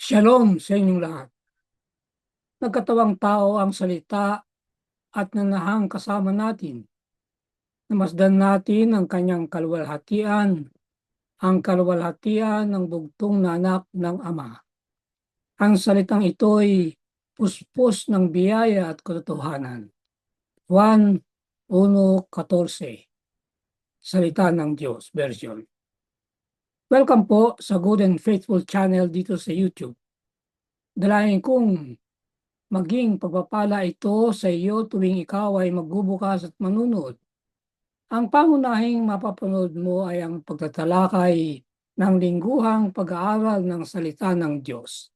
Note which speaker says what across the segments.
Speaker 1: Shalom sa inyong lahat. Nagkatawang tao ang salita at nanahang kasama natin. Namasdan natin ang kanyang kaluwalhatian, ang kaluwalhatian ng bugtong na anak ng Ama. Ang salitang ito'y puspos ng biyaya at katotohanan. Juan 1:14, Salita ng Diyos version. Welcome po sa Good and Faithful channel dito sa YouTube. Dalayan kong maging pagpapala ito sa iyo tuwing ikaw ay magbubukas at manunod. Ang pangunahing mapapanood mo ay ang pagtatalakay ng lingguhang pag-aaral ng salita ng Diyos.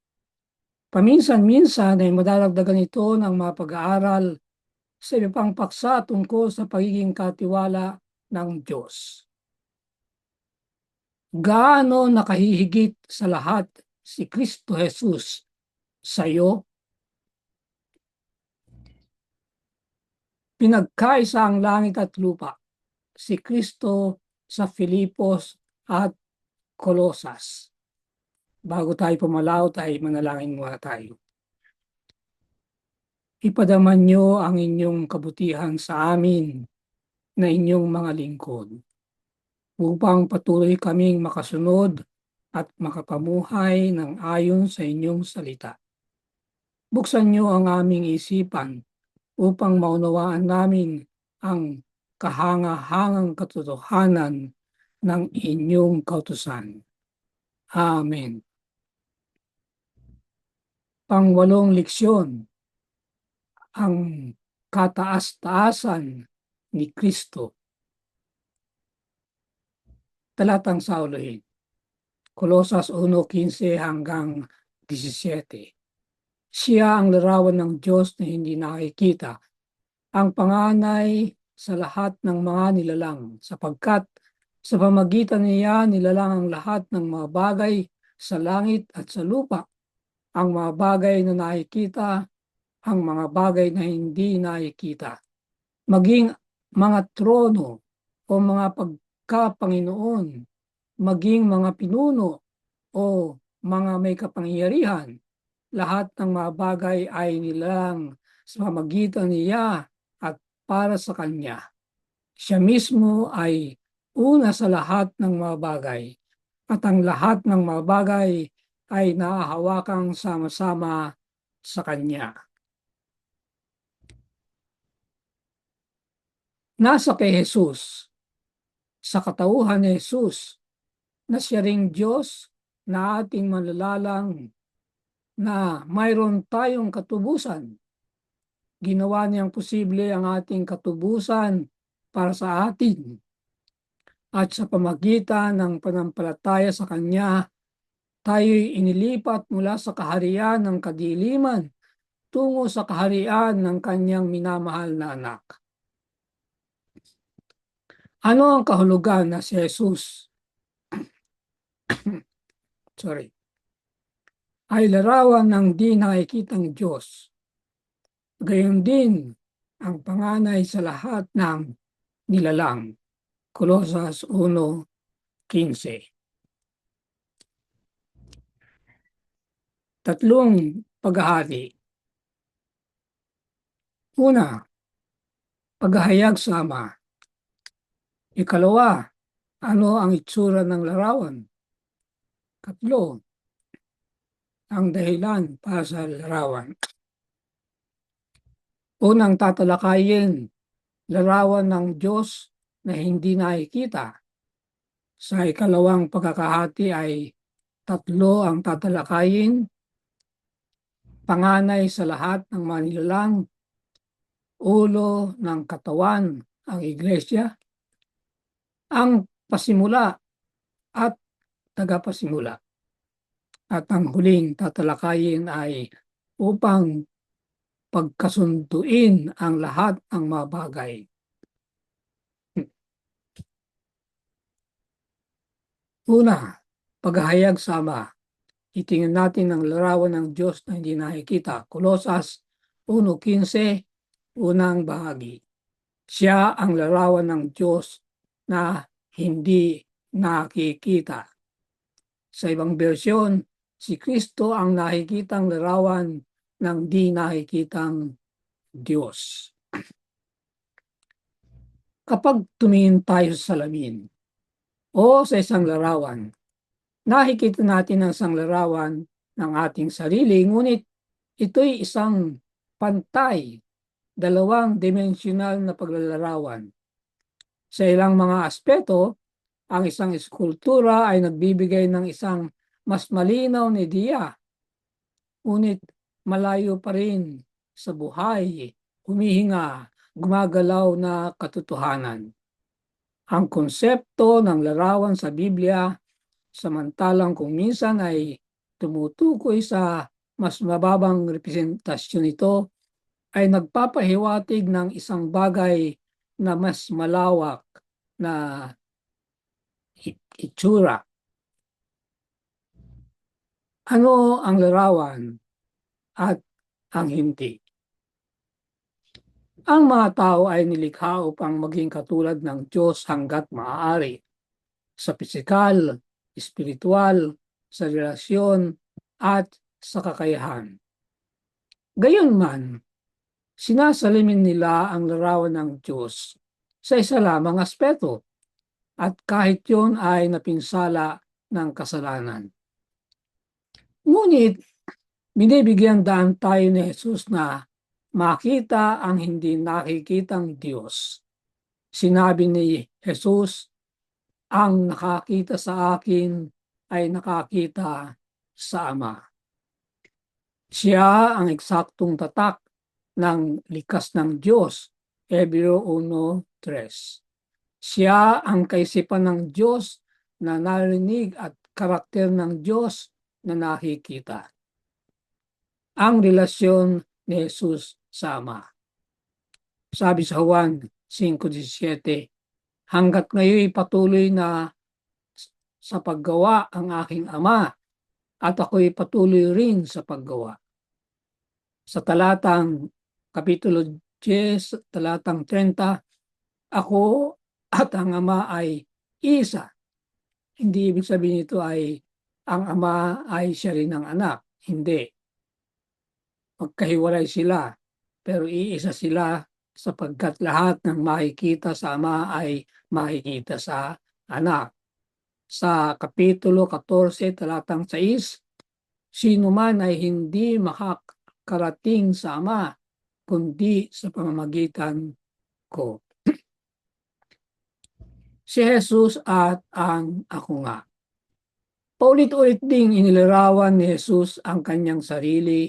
Speaker 1: Paminsan-minsan ay madadagdagan ito ng mga pag-aaral sa iba pang paksa tungkol sa pagiging katiwala ng Diyos. Gaano nakahihigit sa lahat si Kristo Jesus sa iyo? Pinagkaisa ang langit at lupa, si Kristo sa Filipos at Colosas. Bago tayo pumalaot ay manalangin muna tayo. Ipadaman niyo ang inyong kabutihan sa amin na inyong mga lingkod, upang patuloy kaming makasunod at makapamuhay ng ayon sa inyong salita. Buksan niyo ang aming isipan upang maunawaan namin ang kahangahangang katotohanan ng inyong kautusan. Amen. Pangwalong leksyon, ang kataas-taasan ni Kristo. Talatang sauluhin, Colosas 1:15 hanggang 17. Siya ang larawan ng Diyos na hindi nakikita, ang panganay sa lahat ng mga nilalang, sapagkat sa pamagitan niya nilalang ang lahat ng mga bagay sa langit at sa lupa, ang mga bagay na nakikita, ang mga bagay na hindi nakikita, maging mga trono o mga pagkapanginoon, maging mga pinuno o mga may kapangyarihan. Lahat ng mga bagay ay nilalang sa pamamagitan niya at para sa Kanya. Siya mismo ay una sa lahat ng mga bagay, at ang lahat ng mga bagay ay naahawakang sama-sama sa Kanya. Nasa kay Jesus, sa katauhan ni Jesus, na siya ring Diyos na ating manlalalang, na mayroon tayong katubusan. Ginawa niyang posible ang ating katubusan para sa atin. At sa pamagitan ng panampalataya sa Kanya, tayo'y inilipat mula sa kaharian ng kadiliman tungo sa kaharian ng Kanyang minamahal na anak. Ano ang kahulugan na si Jesus ay larawan ng di nakikitang Diyos? Gayon din ang panganay sa lahat ng nilalang. Colosas 1:15. Tatlong paghahati. Una, paghahayag sa Ama. Ikalawa, ano ang itsura ng larawan? Katlo, ang dahilan para sa larawan. Unang tatalakayin, larawan ng Diyos na hindi nakikita. Sa ikalawang pagkakahati ay tatlo ang tatalakayin: panganay sa lahat ng mga nilalang, ulo ng katawan, ang iglesia, ang pasimula at tagapasimula. At ang huling tatalakayin ay upang pagkasunduin ang lahat ng mga bagay. Una, paghahayag sa Ama. Itingnan natin ang larawan ng Diyos na hindi nakikita. Colosas 1:15, unang bahagi. Siya ang larawan ng Diyos na hindi nakikita. Sa ibang bersyon, Si Kristo ang nakikitang larawan ng di nakikitang Diyos. Kapag tumingin tayo sa salamin o sa isang larawan, nakikita natin ang isang larawan ng ating sarili, ngunit ito'y isang pantay, dalawang dimensional na paglalarawan. Sa ilang mga aspeto, ang isang eskultura ay nagbibigay ng isang mas malinaw na ideya, ngunit malayo pa rin sa buhay, humihinga, gumagalaw na katotohanan. Ang konsepto ng larawan sa Biblia, samantalang kung minsan ay tumutukoy sa mas mababang representasyon nito, ay nagpapahiwatig ng isang bagay na mas malawak na itsura. Ano ang larawan at ang hindi? Ang mga tao ay nilikha upang maging katulad ng Diyos hangga't maaari sa pisikal, espiritual, sa relasyon, at sa kakayahan. Gayunman, sinasalimin nila ang larawan ng Diyos sa isa lamang aspeto, at kahit yun ay napinsala ng kasalanan. Ngunit, binibigyan daan tayo ni Jesus na makita ang hindi nakikitang Diyos. Sinabi ni Jesus, ang nakakita sa akin ay nakakita sa Ama. Siya ang eksaktong tatak ng likas ng Diyos, Hebreo 1:3. Siya ang kaisipan ng Diyos na narinig at karakter ng Diyos na nakikita. Ang relasyon ni Jesus sa Ama. Sabi sa Juan 5:17, hanggat ngayon patuloy na sa paggawa ang aking Ama at ako'y patuloy rin sa paggawa. Sa talatang Kapitulo 10, talatang 30, ako at ang Ama ay isa. Hindi ibig sabihin nito ay ang Ama ay siya rin ang anak. Hindi. Magkahiwalay sila, pero iisa sila sapagkat lahat ng makikita sa Ama ay makikita sa anak. Sa Kapitulo 14, talatang 6, sino man ay hindi makakarating sa Ama, kundi sa pamamagitan ko. Si Jesus at ang ako nga. Paulit-ulit ding inilarawan ni Jesus ang kanyang sarili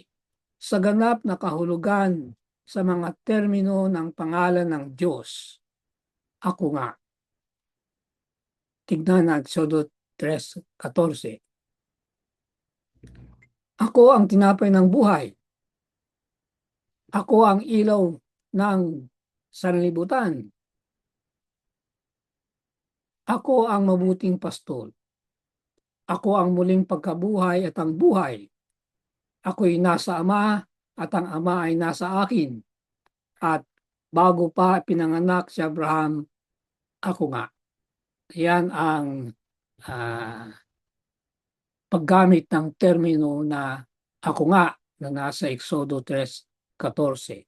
Speaker 1: sa ganap na kahulugan sa mga termino ng pangalan ng Diyos. Ako nga. Tignan ang Exodo 3:14. Ako ang tinapay ng buhay. Ako ang ilaw ng sanlibutan. Ako ang mabuting pastol. Ako ang muling pagkabuhay at ang buhay. Ako'y nasa Ama at ang Ama ay nasa akin. At bago pa pinanganak si Abraham, ako nga. Yan ang paggamit ng termino na ako nga na nasa Exodo 3:14.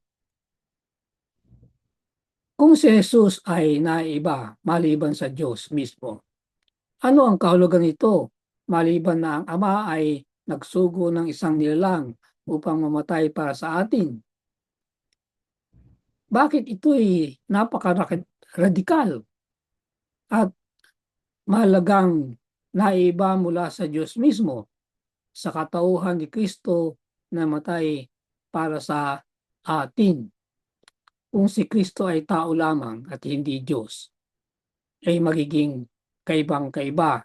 Speaker 1: Kung si Jesus ay naiba maliban sa Diyos mismo, ano ang kahulugan nito maliban na ang Ama ay nagsugo ng isang nilalang upang mamatay para sa atin? Bakit ito'y napaka-radikal at mahalagang naiba mula sa Diyos mismo sa katauhan ni Kristo na matay para sa atin? Kung si Kristo ay tao lamang at hindi Diyos, ay magiging kaibang-kaiba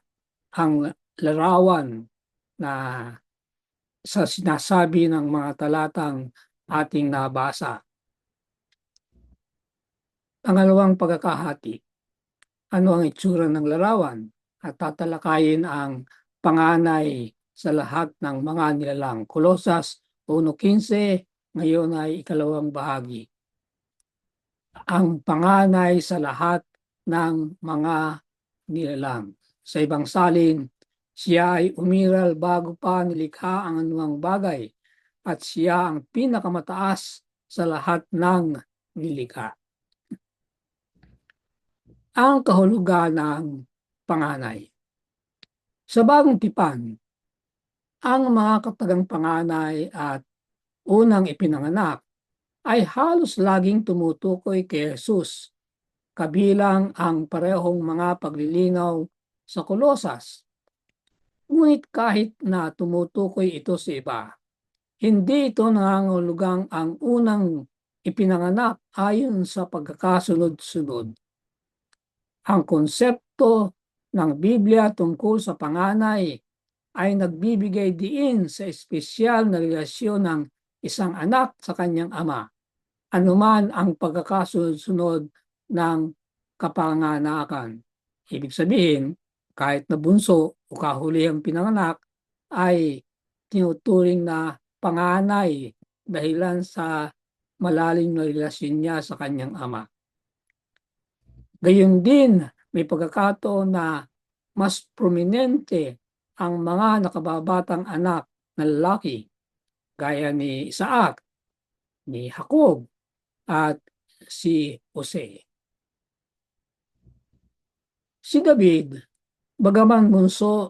Speaker 1: ang larawan na sa sinasabi ng mga talatang ating nabasa. Pangalawang pagkakahati, ano ang itsura ng larawan? At tatalakayin ang panganay sa lahat ng mga nilalang. Kolosas 1:15, ngayon ay ikalawang bahagi. Ang panganay sa lahat ng mga nilalang. Sa ibang salin, Siya ay umiral bago pa nilikha ang anumang bagay at siya ang pinakamataas sa lahat ng nilikha. Ang kahulugan ng panganay. Sa bagong tipan, ang mga katagang panganay at unang ipinanganak ay halos laging tumutukoy kay Jesus, kabilang ang parehong mga paglilinaw sa Kolosas. Ngunit kahit na tumutukoy ito sa iba, hindi ito nangangahulugang ang unang ipinanganak ayon sa pagkakasunod-sunod. Ang konsepto ng Biblia tungkol sa panganay ay nagbibigay diin sa espesyal na relasyon ng isang anak sa kanyang ama, anuman ang pagkakasunod-sunod ng kapanganakan. Ibig sabihin, kahit na bunso o kahulihang pinanganak ay tinuturing na panganay dahilan sa malalim na relasyon niya sa kanyang ama. Gayon din, may pagkakataon na mas prominente ang mga nakababatang anak na lalaki gaya ni Isaac, ni Jacob, at si Jose. Si David, bagaman bunso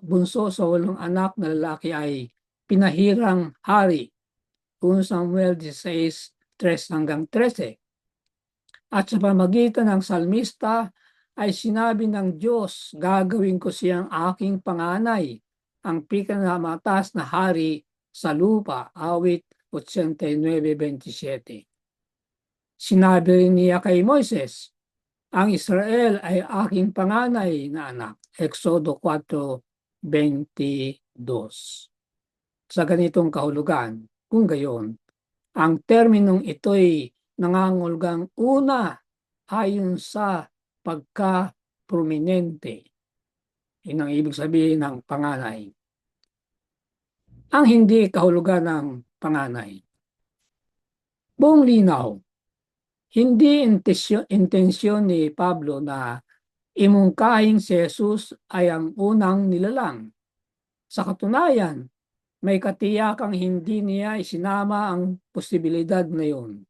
Speaker 1: sa 8 anak na lalaki ay pinahirang hari, 1 Samuel 16:3-13. At sa pamagitan ng salmista ay sinabi ng Diyos, gagawin ko siyang aking panganay, ang pinakamataas na hari sa lupa, awit 89:27. Sinabi rin niya kay Moises, ang Israel ay aking panganay na anak, Exodo 4:22. Sa ganitong kahulugan, kung gayon, ang terminong ito'y nangangahulugang una ayon sa pagka-prominente. Yun ang ibig sabihin ng panganay. Ang hindi kahulugan ng panganay. Buong linaw, hindi intensyon ni Pablo na imungkahing si Jesus ay ang unang nilalang. Sa katunayan, may katiyakang hindi niya isinama ang posibilidad na yun.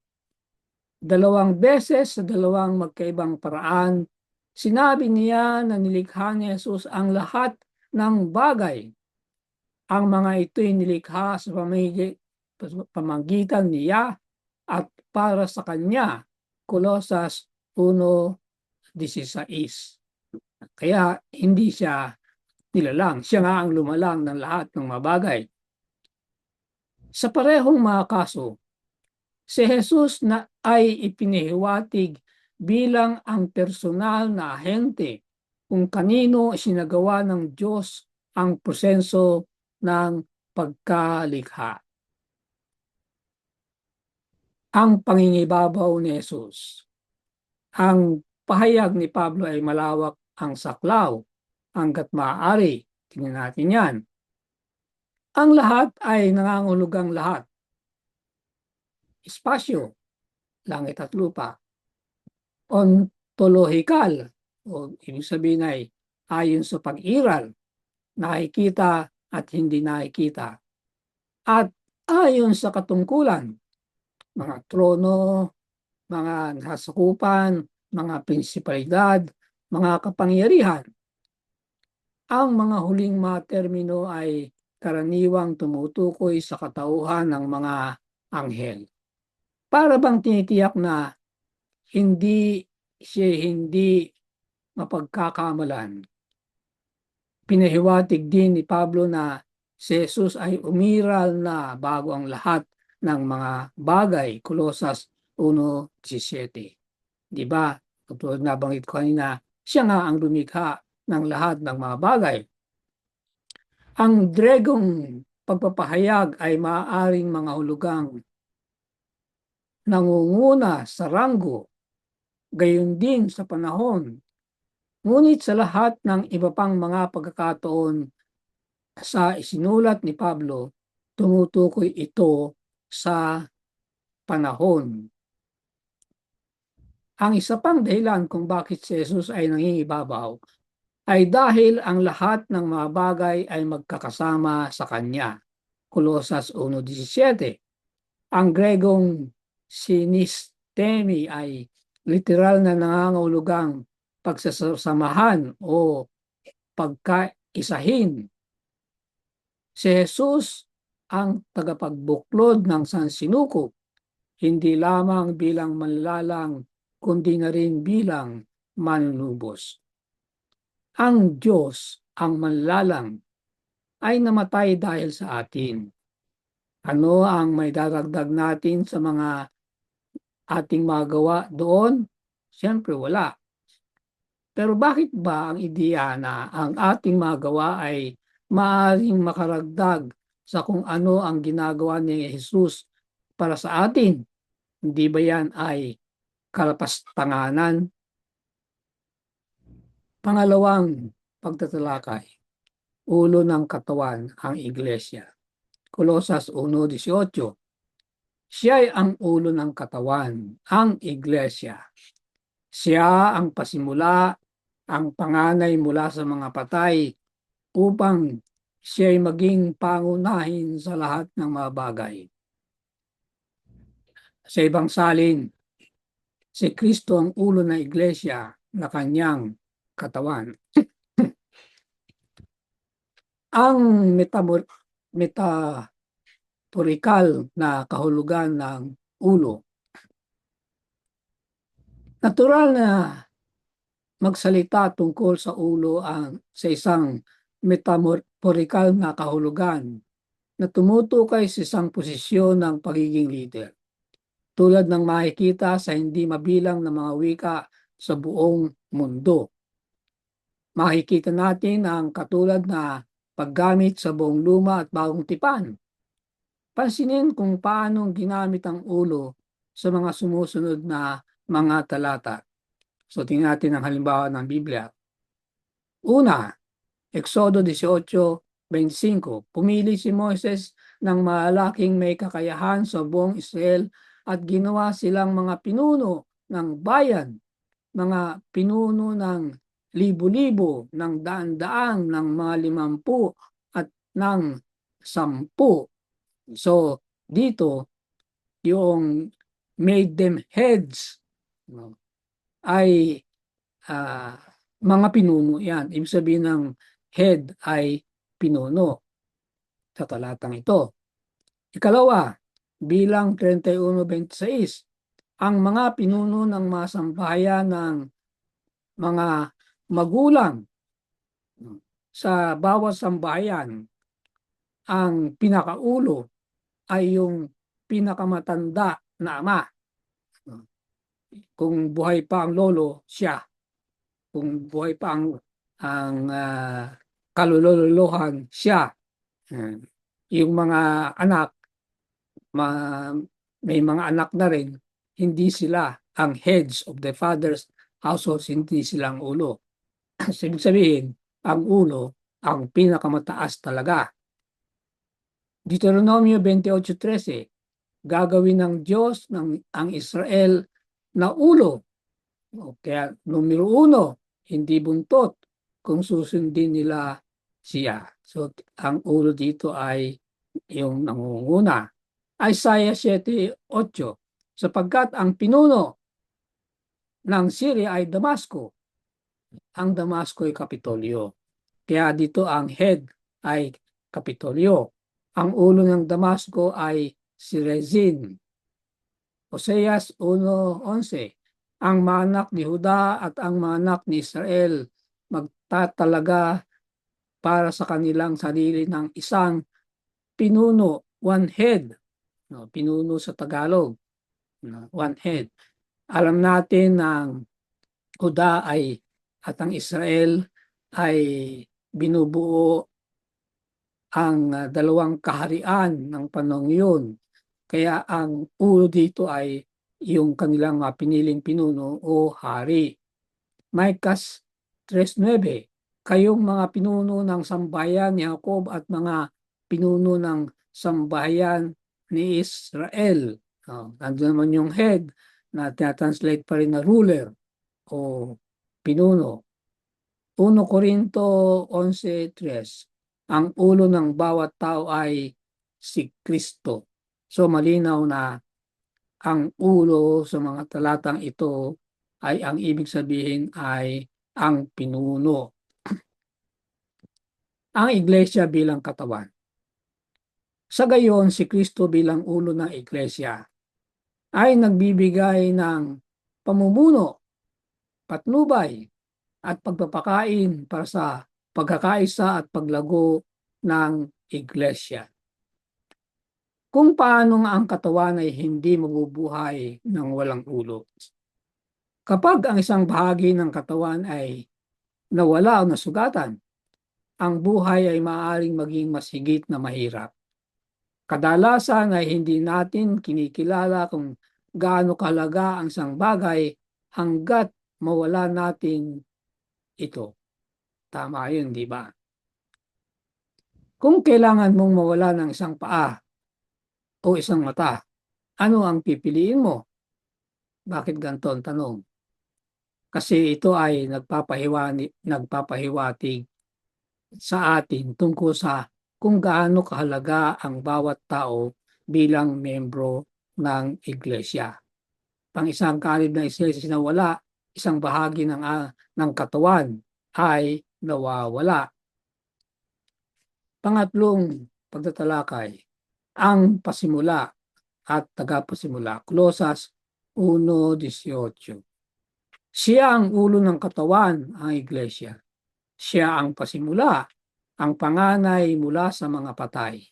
Speaker 1: 2 beses sa 2 magkaibang paraan, sinabi niya na nilikha ni Jesus ang lahat ng bagay. Ang mga ito'y nilikha sa pamamagitan niya at para sa kanya. Kolosas 1:16. Kaya hindi siya nilalang. Siya nga ang lumalang ng lahat ng mga bagay. Sa parehong mga kaso, si Jesus na ay ipinihiwatig bilang ang personal na ahente kung kanino sinagawa ng Diyos ang proseso ng pagkalikha. Ang pangingibabaw ni Jesus. Ang pahayag ni Pablo ay malawak ang saklaw hanggat maaari. Tingnan natin yan. Ang lahat ay nangangahulugang lahat. Espasyo, langit at lupa. Ontologikal, o ibig sabihin ay ayon sa pag-iral, nakikita at hindi nakikita. At ayon sa katungkulan, mga trono, mga nasasakupan, mga prinsipalidad, mga kapangyarihan. Ang mga huling mga termino ay karaniwang tumutukoy sa katauhan ng mga anghel. Para bang tinitiyak na hindi mapagkakamalan. Pinahiwatig din ni Pablo na si Jesus ay umiral na bago ang lahat ng mga bagay, Kolosas 1:17. Di ba? Katulad na banggit ko kanina, siya nga ang lumikha ng lahat ng mga bagay. Ang dregong pagpapahayag ay maaaring mga hulugang nangunguna sa ranggo, gayon din sa panahon. Ngunit sa lahat ng iba pang mga pagkakataon sa isinulat ni Pablo, tumutukoy ito sa panahon. Ang isa pang dahilan kung bakit si Jesus ay nangingibabaw ay dahil ang lahat ng mga bagay ay magkakasama sa Kanya. Kolosas 1:17. Ang Gregong sinistemi ay literal na nangangahulugang pagsasamahan o pagkaisahin. Si Jesus ang tagapagbuklod ng sansinukob, hindi lamang bilang manlalang kundi na rin bilang manunubos. Ang Diyos, ang manlalang, ay namatay dahil sa atin. Ano ang may dadagdag natin sa mga ating magawa doon? Siyempre wala. Pero bakit ba ang ideya na ang ating magawa ay maaaring makaragdag sa kung ano ang ginagawa ni Jesus para sa atin? Hindi ba yan ay kalapastanganan? Pangalawang pagtatalakay, ulo ng katawan ang iglesia. Kolosas 1:18. Siya ay ang ulo ng katawan, ang iglesia. Siya ang pasimula, ang panganay mula sa mga patay, upang siya ay maging pangunahin sa lahat ng mga bagay. Sa ibang salin, si Kristo ang ulo ng iglesia na kanyang katawan. Ang metaporikal na kahulugan ng ulo. Natural na magsalita tungkol sa ulo sa isang metaporikal na kahulugan na tumutukoy sa isang posisyon ng pagiging leader. Tulad ng makikita sa hindi mabilang na mga wika sa buong mundo. Makikita natin ang katulad na paggamit sa buong luma at bagong tipan. Pansinin kung paano ginamit ang ulo sa mga sumusunod na mga talata. So tingnan natin ang halimbawa ng Biblia. Una, Exodo 18:25. Pumili si Moses ng malalaking may kakayahan sa buong Israel at ginawa silang mga pinuno ng bayan, mga pinuno ng libo-libo, ng daan-daan, ng mga 50 at ng 10. So dito, yung made them heads, no, ay mga pinuno yan. Ibig sabihin ng head ay pinuno sa talatang ito. Ikalawa, bilang 31:26, ang mga pinuno ng mga sambahayan ng mga magulang sa bawat sambahayan, ang pinakaulo ay yung pinakamatanda na ama. Kung buhay pa ang lolo, siya. Kung buhay pa ang kalululuhan, siya. Yung mga anak, may mga anak na rin, hindi sila ang heads of the father's household, hindi silang ulo. Ibig sabihin, ang ulo, ang pinakamataas talaga. Deuteronomio 28:13, gagawin ng Diyos ang Israel na ulo. Kaya numero 1, hindi buntot kung susundin nila siya. So ang ulo dito ay yung nangunguna. Isaiah 7:8, sapagkat ang pinuno ng Syria ay Damasco. Ang Damasco ay Kapitolyo. Kaya dito ang head ay Kapitolyo. Ang ulo ng Damasco ay si Rezin. Oseas 1:11, ang mga anak ni Huda at ang mga anak ni Israel magtatalaga para sa kanilang sarili ng isang pinuno, one head. No, pinuno sa Tagalog, no, one head. Alam natin ng Huda at ang Israel ay binubuo ang dalawang kaharian ng panahon yun. Kaya ang ulo dito ay yung kanilang piniling pinuno o hari. Micah 3:9, kayong mga pinuno ng sambahayan ni Jacob at mga pinuno ng sambahayan ni Israel. Nandun naman yung head na tinatranslate pa rin na ruler o pinuno. 1 Corinto 11:3, ang ulo ng bawat tao ay si Kristo. So malinaw na ang ulo sa mga talatang ito ay ang ibig sabihin ay ang pinuno. Ang iglesia bilang katawan. Sa gayon, si Kristo bilang ulo ng iglesia ay nagbibigay ng pamumuno, patnubay, at pagpapakain para sa pagkakaisa at paglago ng iglesia. Kung paano nga ang katawan ay hindi mabubuhay ng walang ulo. Kapag ang isang bahagi ng katawan ay nawala o nasugatan, ang buhay ay maaaring maging mas higit na mahirap. Kadalasan ay hindi natin kinikilala kung gaano kahalaga ang isang bagay hanggat mawala natin ito. Tama yun, di ba? Kung kailangan mong mawala ng isang paa o isang mata, ano ang pipiliin mo? Bakit ganito ang tanong? Kasi ito ay nagpapahiwatig sa atin tungkol sa kung gaano kahalaga ang bawat tao bilang membro ng iglesia. Pang isang kalib ng iglesia na wala, isang bahagi ng katawan ay nawawala. Pangatlong pagtatalakay, ang pasimula at tagapasimula. Kolosas 1:18. Siya ang ulo ng katawan, ang iglesia. Siya ang pasimula, ang panganay mula sa mga patay,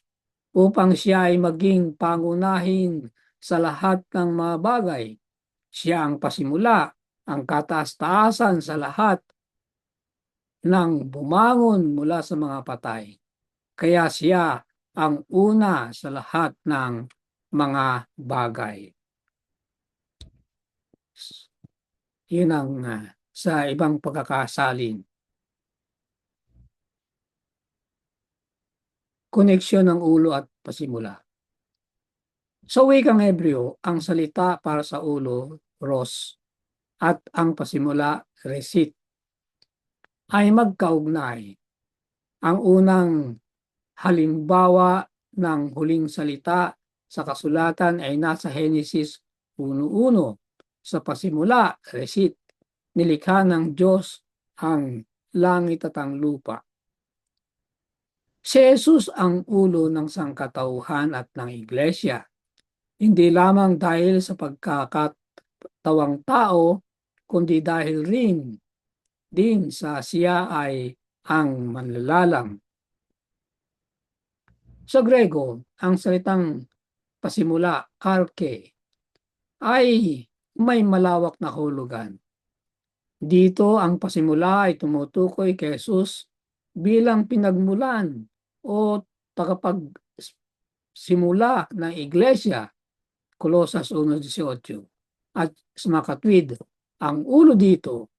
Speaker 1: upang siya ay maging pangunahin sa lahat ng mga bagay. Siya ang pasimula, ang kataas-taasan sa lahat ng bumangon mula sa mga patay. Kaya siya ang una sa lahat ng mga bagay. Yun ang sa ibang pagkakasalin. Koneksyon ng ulo at pasimula. Sa wikang Hebreo, ang salita para sa ulo, ros, at ang pasimula, resit, ay magkaugnay. Ang unang halimbawa ng huling salita sa kasulatan ay nasa Henesis 1:1. Sa pasimula, resit, nilikha ng Diyos ang langit at ang lupa. Si Jesus ang ulo ng sangkatauhan at ng iglesia. Hindi lamang dahil sa pagkakatawang tao, kundi dahil rin din sa siya ay ang manlalalang. Sa Grego, ang salitang pasimula, arche, ay may malawak na hulugan. Dito ang pasimula ay tumutukoy kay Jesus bilang pinagmulan o tagapagsimula ng iglesia, Kolosas 1:18. At sa makatwid, ang ulo dito,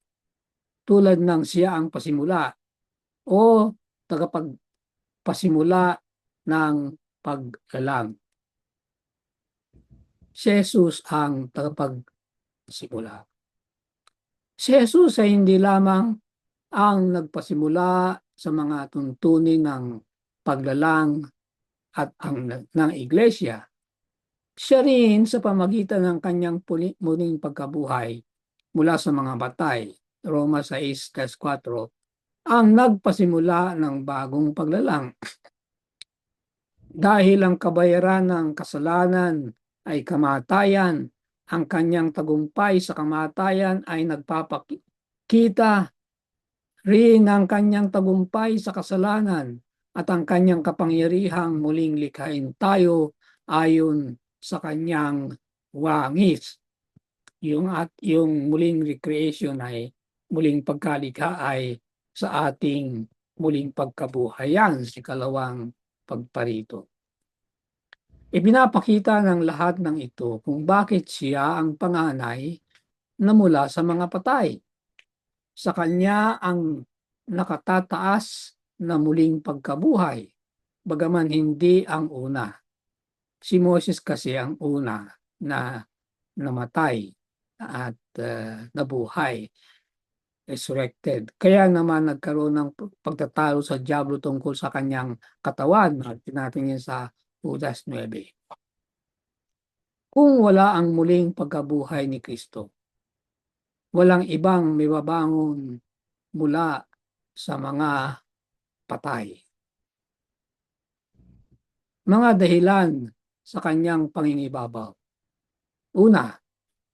Speaker 1: tulad ng siya ang pasimula o tagapagpasimula ng paglalang. Si Jesus ang tagapagsimula. Si Jesus ay hindi lamang ang nagpasimula sa mga tuntunin ng paglalang at ng iglesia. Siya rin sa pamagitan ng kanyang muling pagkabuhay mula sa mga batay, Roma 6:4, ang nagpasimula ng bagong paglalang. Dahil ang kabayaran ng kasalanan ay kamatayan, ang kanyang tagumpay sa kamatayan ay nagpapakita rin ng kanyang tagumpay sa kasalanan at ang kanyang kapangyarihang muling likhain tayo ayon sa kanyang wangis. Yung muling recreation ay muling pagkalikha ay sa ating muling pagkabuhayan sa ikalawang pagparito. Ipinapakita ng lahat ng ito kung bakit siya ang panganay na mula sa mga patay. Sa kanya ang nakatataas na muling pagkabuhay, bagaman hindi ang una. Si Moses kasi ang una na namatay at nabuhay. resurrected. Kaya naman nagkaroon ng pagtatalo sa diablo tungkol sa kanyang katawan. At tinatingin sa Judas 9. Kung wala ang muling pagkabuhay ni Kristo, walang ibang may babangon mula sa mga patay. Mga dahilan sa kanyang pangingibabaw. Una,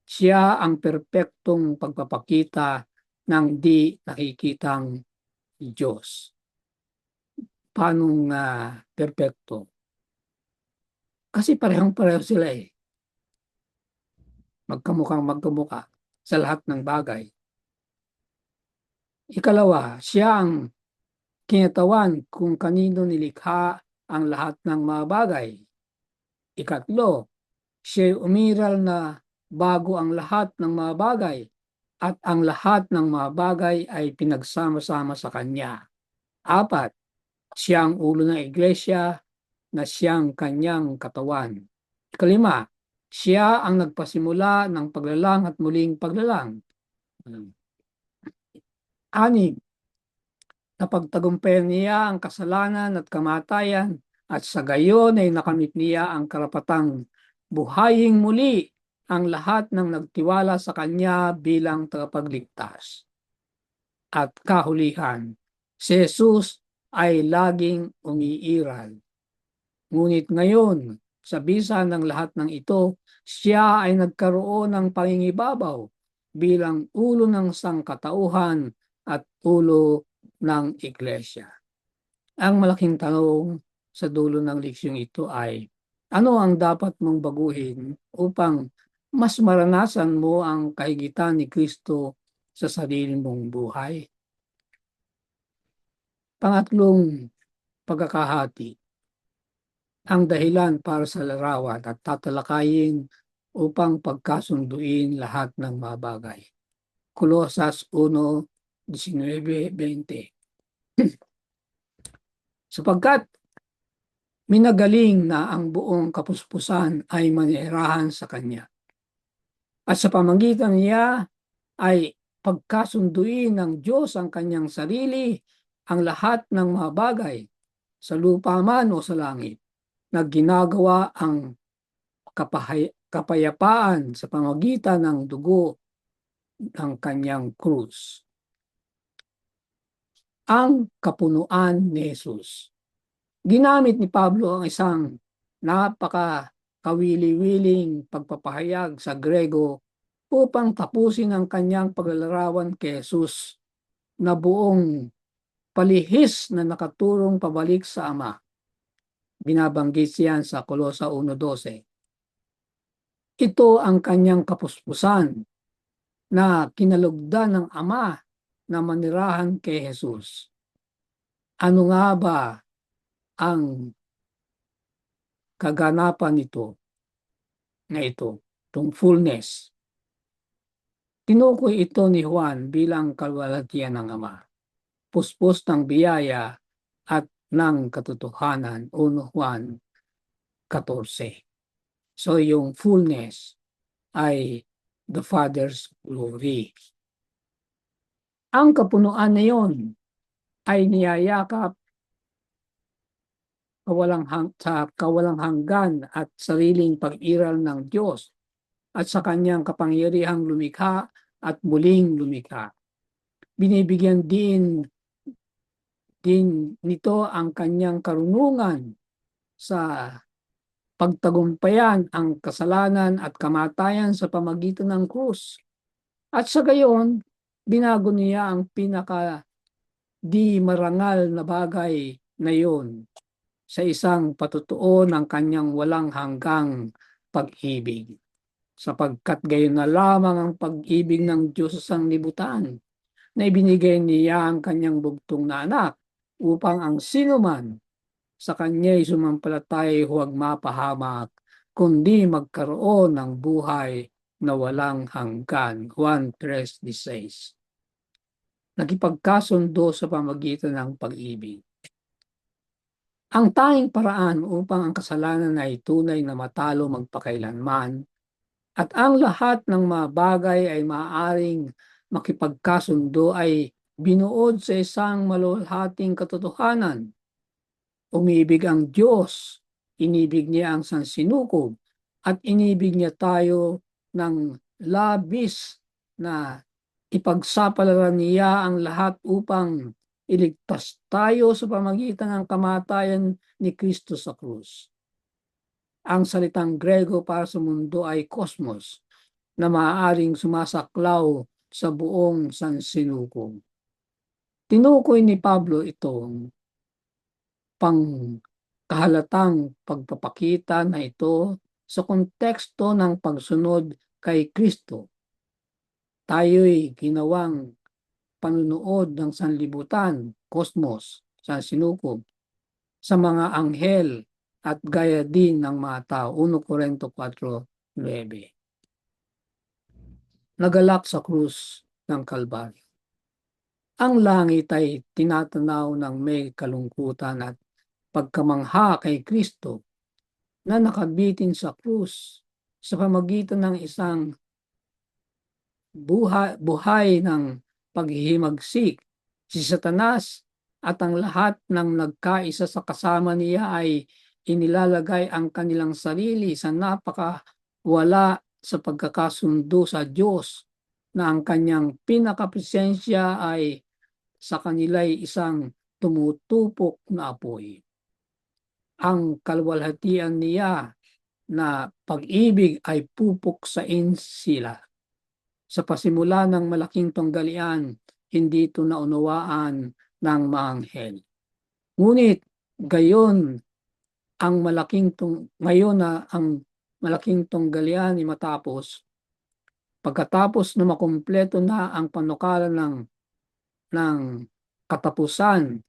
Speaker 1: siya ang perpektong pagpapakita ng di nakikitang Diyos. Paano perpekto? Kasi parehong-pareho sila eh. Magkamukhang magkamukha sa lahat ng bagay. Ikalawa, siya ang kinatawan kung kanino nilikha ang lahat ng mga bagay. Ikatlo, siya umiral na bago ang lahat ng mga bagay at ang lahat ng mga bagay ay pinagsama-sama sa kanya. Apat, siya ang ulo ng iglesia na siyang kanyang katawan. Ikalima, siya ang nagpasimula ng paglalang at muling paglalang. Anim, napagtagumpayan niya ang kasalanan at kamatayan at sa gayon ay nakamit niya ang karapatang buhayin muli ang lahat ng nagtiwala sa kanya bilang tagapagligtas. At kahulihan, si Jesus ay laging umiiral. Ngunit ngayon, sa bisa ng lahat ng ito, siya ay nagkaroon ng pangingibabaw bilang ulo ng sangkatauhan at ulo ng iglesia. Ang malaking tanong sa dulo ng leksyong ito ay, ano ang dapat mong baguhin upang mas maranasan mo ang kahigitan ni Kristo sa sarili mong buhay? Pangatlong pagkakahati, ang dahilan para sa larawan at tatalakayin upang pagkasunduin lahat ng mga bagay. Kolosas 1:19-20. Sapagkat minagaling na ang buong kapuspusan ay manirahan sa Kanya. At sa pamamagitan niya ay pagkasunduin ng Diyos ang Kanyang sarili ang lahat ng mga bagay sa lupa man o sa langit na ginagawa ang kapayapaan sa pamamagitan ng dugo ng Kanyang krus. Ang kapunuan ni Jesus. Ginamit ni Pablo ang isang napaka-kawili-wiling pagpapahayag sa Grego upang tapusin ang kanyang paglalarawan kay Jesus na buong palihis na nakaturong pabalik sa Ama. Binabanggit siyan sa Kolosa 1:12. Ito ang kanyang kapuspusan na kinalugdan ng Ama na manirahan kay Jesus. Ano nga ba ang kaganapan nito na ito, itong fullness? Tinukoy ito ni Juan bilang kalwalhatian ng Ama, puspos ng biyaya at ng katotohanan, 1 Juan 14. So yung fullness ay the Father's glory. Ang kapunuan na yon ay niyayakap sa kawalang hanggan at sariling pag-iral ng Diyos at sa kanyang kapangyarihang lumikha at muling lumikha. Binibigyan din nito ang kanyang karunungan sa pagtagumpayan ang kasalanan at kamatayan sa pamagitan ng krus. At sa gayon, binago niya ang pinaka di marangal na bagay na yon sa isang patutuo ng kanyang walang hanggang pag-ibig. Sapagkat gayon na lamang ang pag-ibig ng Diyos sa sanglibutan na ibinigay niya ang kanyang bugtong na anak upang ang sinuman sa kanya'y sumampalatay huwag mapahamak kundi magkaroon ng buhay na walang hanggan. Juan 3:16. Nakipagkasundo sa pamagitan ng pag-ibig. Ang tanging paraan upang ang kasalanan ay tunay na matalo magpakailanman at ang lahat ng mga bagay ay maaaring makipagkasundo ay binuod sa isang maluwalhating katotohanan. Umibig ang Diyos, inibig niya ang sansinukob, at inibig niya tayo ng labis na ipagsapalaran niya ang lahat upang iligtas tayo sa pamamagitan ng kamatayan ni Kristo sa krus. Ang salitang Grego para sa mundo ay kosmos, na maaaring sumasaklaw sa buong sansinukob. Tinukoy ni Pablo itong pangkahalatang pagpapakita na ito sa konteksto ng pagsunod kay Kristo. Tayo'y ginawang panunood ng sanlibutan, kosmos, sansinukob, sa mga anghel at gaya din ng mga tao. 1 Corinto 4:9. Nagalak sa krus ng Kalbaryo. Ang langit ay tinatanaw ng may kalungkutan at pagkamangha kay Kristo na nakabitin sa krus sa pamamagitan ng isang buhay ng paghihimagsik. Si Satanas at ang lahat ng nagkaisa sa kasama niya ay inilalagay ang kanilang sarili sa napakawala sa pagkakasundo sa Diyos, na ang kanyang pinakapresensya ay sa kanila'y isang tumutupok na apoy. Ang kaluwalhatian niya na pag-ibig ay pupuksain sila. Sa pasimula ng malaking tunggalian, hindi ito naunawaan ng mga anghel. Ngunit ngayon na ang malaking tunggalian ay matapos, pagkatapos na makumpleto na ang panukalan ng katapusan,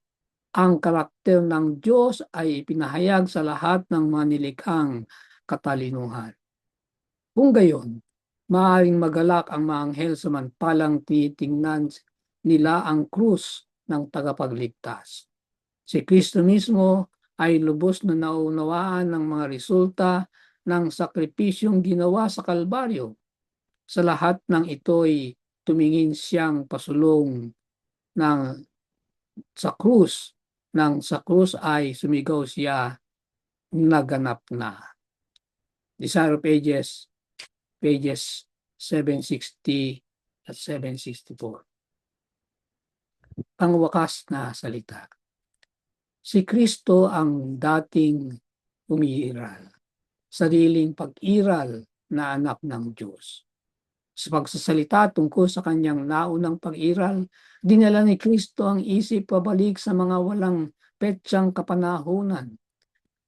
Speaker 1: ang karakter ng Diyos ay ipinahayag sa lahat ng mga nilikhang katalinuhan. Kung gayon, maaaring magalak ang mga anghel samantalang tinitingnan nila ang krus ng tagapagligtas. Si Kristo mismo ay lubos na naunawaan ng mga resulta ng sakripisyong ginawa sa Kalbaryo. Sa lahat ng ito'y tumingin siyang pasulong sa krus. Nang sa krus ay sumigaw siya, naganap na. Desire of Ages, pages 760 at 764. Pangwakas na salita. Si Kristo ang dating umiiral, sariling pag-iral na anak ng Diyos. Sa pagsasalita tungkol sa kanyang naunang pag-iral, dinala ni Kristo ang isip pabalik sa mga walang petsang kapanahunan.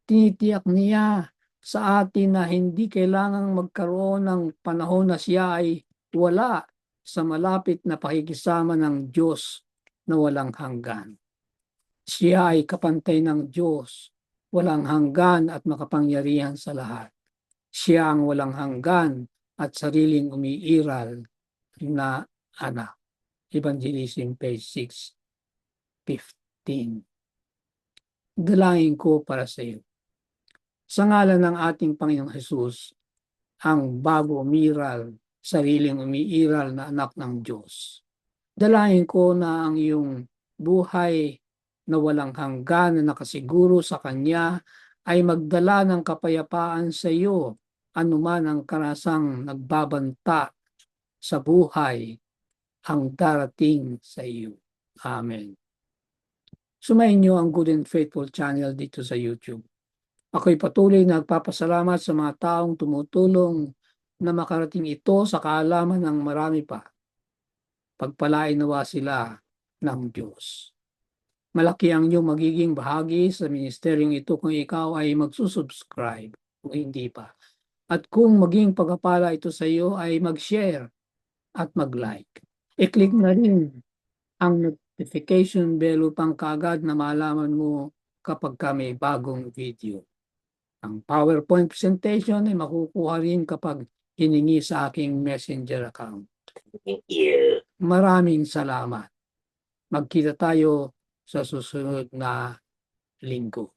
Speaker 1: Tinitiyak niya sa atin na hindi kailangang magkaroon ng panahon na siya ay wala sa malapit na pakikisama ng Diyos na walang hanggan. Siya ay kapantay ng Diyos, walang hanggan at makapangyarihan sa lahat. Siya ang walang hanggan at sariling umiiral na anak. Evangelism page 6:15. Dalangin ko para sa iyo. Sa ngalan ng ating Panginoong Hesus, ang bago umiral, sariling umiiral na anak ng Diyos. Dalangin ko na ang iyong buhay na walang hanggan na nakasiguro sa Kanya ay magdala ng kapayapaan sa iyo, anuman ang karasang nagbabanta sa buhay ang darating sa iyo. Amen. Sumayin niyo ang Good and Faithful channel dito sa YouTube. Ako'y patuloy na nagpapasalamat sa mga taong tumutulong na makarating ito sa kaalaman ng marami pa. Pagpalain nawa sila ng Diyos. Malaki ang iyong magiging bahagi sa ministeryong ito kung ikaw ay magsusubscribe kung hindi pa. At kung maging pagpapala ito sa iyo ay mag-share at mag-like. I-click na rin ang notification bell upang kaagad na malaman mo kapag may bagong video. Ang PowerPoint presentation ay makukuha rin kapag hiningi sa aking messenger account. Thank you. Maraming salamat. Magkita tayo sa susunod na linggo.